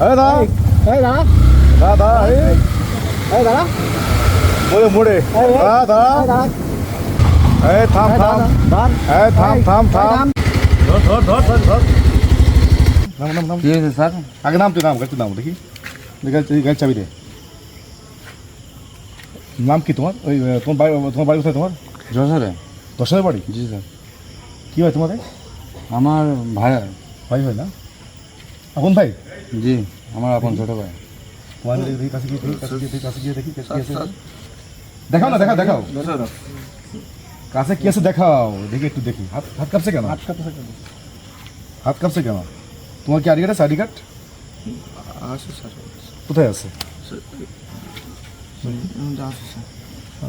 দাদা দাদা দাদা দাদা মোড়ে মোড়ে দাদা থাম থাম থাম থাম থাম ধর ধর ধর ধর ধর নাম নাম নাম কি হয়েছে স্যার? আগে নাম তুই নাম গাড়ি নাম দেখি গাড়ি চাবি দে নাম কি তোমার ওই তোমার বাড়ি কোথায় তোমার যশোরে? দশমের বাড়ি জি স্যার। কী হয় তোমাদের আমার ভাই। ভাই হয় না আপন ভাই জি, আমার আপন ছোট ভাই। তোমার দেখি কাছে গিয়ে দেখি কাছে গিয়ে দেখি কাছে গিয়ে দেখি কাছে গিয়ে দেখাও না দেখাও দেখাও কাছে কি আছে দেখাও দেখি একটু দেখি হাত হাত কাঁপছে কেন হাত কাঁপছে কেন তোমার কি আইডি কার্ড আছে আইডি কার্ড আছে স্যার কোথায় আছে আছে স্যার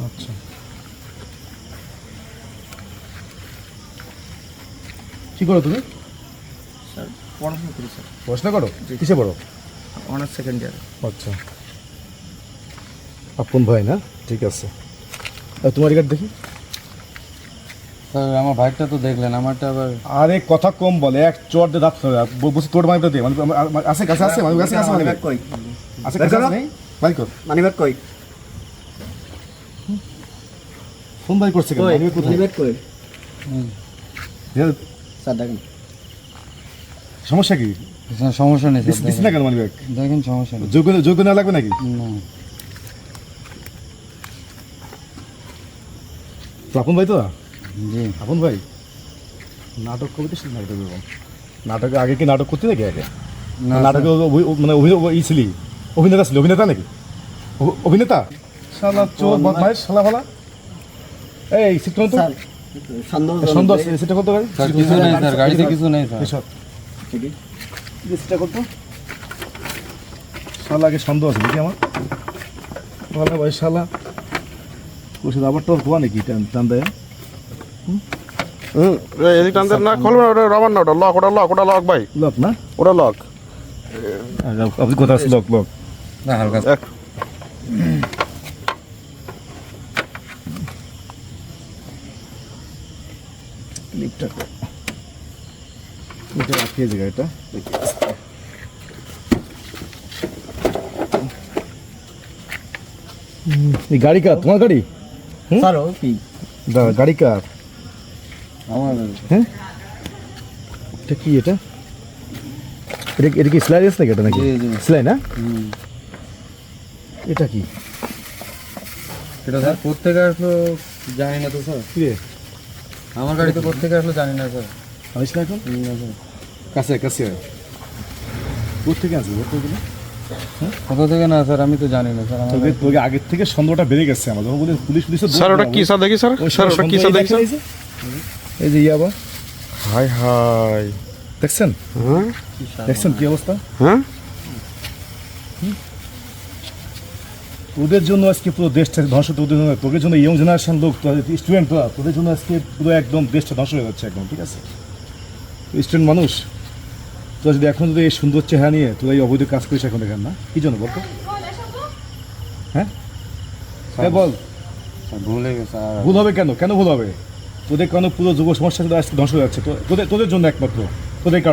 আচ্ছা কি করো তুমি স্যার পড়াশোনা করি স্যার পড়াশোনা করো কিসে পড়ো অনার্স সেকেন্ড ইয়ার আচ্ছা আপন ভাই না ঠিক আছে আর তোমার আইডি কার্ড দেখি স্যার আমার ভাইটা তো দেখলেন, আমারটা আবার আরে কথা কম বলে এক চট দিয়ে দাঁত বসে তোর মাইটা দে আছে কাছে আছে মানে কাছে আছে মানে কই আছে কাছে আছে নেই বাই কর মানিব্যাগ কই ফোন বাই করছে কেন মানিব্যাগ কোথায় মানিব্যাগ কই এ, স্যার দেখেন সমস্যা কি স্যার সমস্যা নেই স্যার, দিস না কেন মানিব্যাগ দেখেন সমস্যা নেই। যোগ্য না লাগবে নাকি না তো আপন ভাই তো জি আপন ভাই নাটক কবিতা শুধু নাটক করবো নাটকে আগে কি নাটক করতে নাকি আগে না নাটকে মানে ই ছিলি অভিনেতা ছিল অভিনেতা নাকি অভিনেতা শালা চোর বদমাইশ শালা ভালা এই সিট তো স্যার সন্দেহ সন্দেহ আছে সেটা কত গাড়ি স্যার কিছু নেই স্যার, গাড়িতে কিছু নেই স্যার। এসব সেটা কত শালা আগে সন্দেহ আছে নাকি আমার ভালো ভাই শালা ওষুধ আবার তোর কোয়া নাকি টান দেয় এদিক টানতে না খোলো না, ওটা রবার না, ওটা লক ভাই, লক না ওটা লক। আপনি কোথায় আছে লক লক না হালকা লিফটটা এটা রাখিয়ে যে গাড়িটা এই গাড়ি কার তোমার গাড়ি স্যার ও কি গাড়ি কার আমার হ্যাঁ এটা কি এটা এটা কি সেলাই আছে নাকি এটা নাকি জি, জি। সেলাই না হুম। এটা কি এটা স্যার কোত্থেকে আসলো জানি না তো স্যার, কি রে আমার গাড়িতে কোত্থেকে আসলো জানি না স্যার। আনিস না এখন না স্যার, কাছে কাছে কোথা থেকে আসবে কোথা থেকে কোথা থেকে না স্যার, আমি তো জানি না স্যার। আমার তোকে তোকে আগের থেকে সন্দেহটা বেড়ে গেছে আমার যখন বলি পুলিশ পুলিশ স্যার ওটা কি স্যার দেখি স্যার, স্যার ওটা কি স্যার দেখি স্যার। এই যে ইয়াবা হাই হাই, দেখছেন হ্যাঁ দেখছেন কি অবস্থা হ্যাঁ, ওদের জন্য আজকে পুরো দেশটা ধ্বংস হতে ওদের জন্য তোদের জন্য ইয়ং জেনারেশন লোক স্টুডেন্ট তোদের জন্য আজকে পুরো একদম দেশটা ধ্বংস হয়ে যাচ্ছে একদম ঠিক আছে স্টুডেন্ট মানুষ তোরা যদি এখন যদি এই সুন্দর চেহারা নিয়ে তোরা এই অবৈধ কাজ করিস এখন দেখেন না কি জন্য বলতো হ্যাঁ হ্যাঁ বল স্যার ভুল হয়ে গেছে আর ভুল হবে কেন কেন ভুল হবে তোদের কেন পুরো যুব সমস্যা আজকে ধ্বংস হয়ে যাচ্ছে তোদের তোদের জন্য একমাত্র তোদের কারণে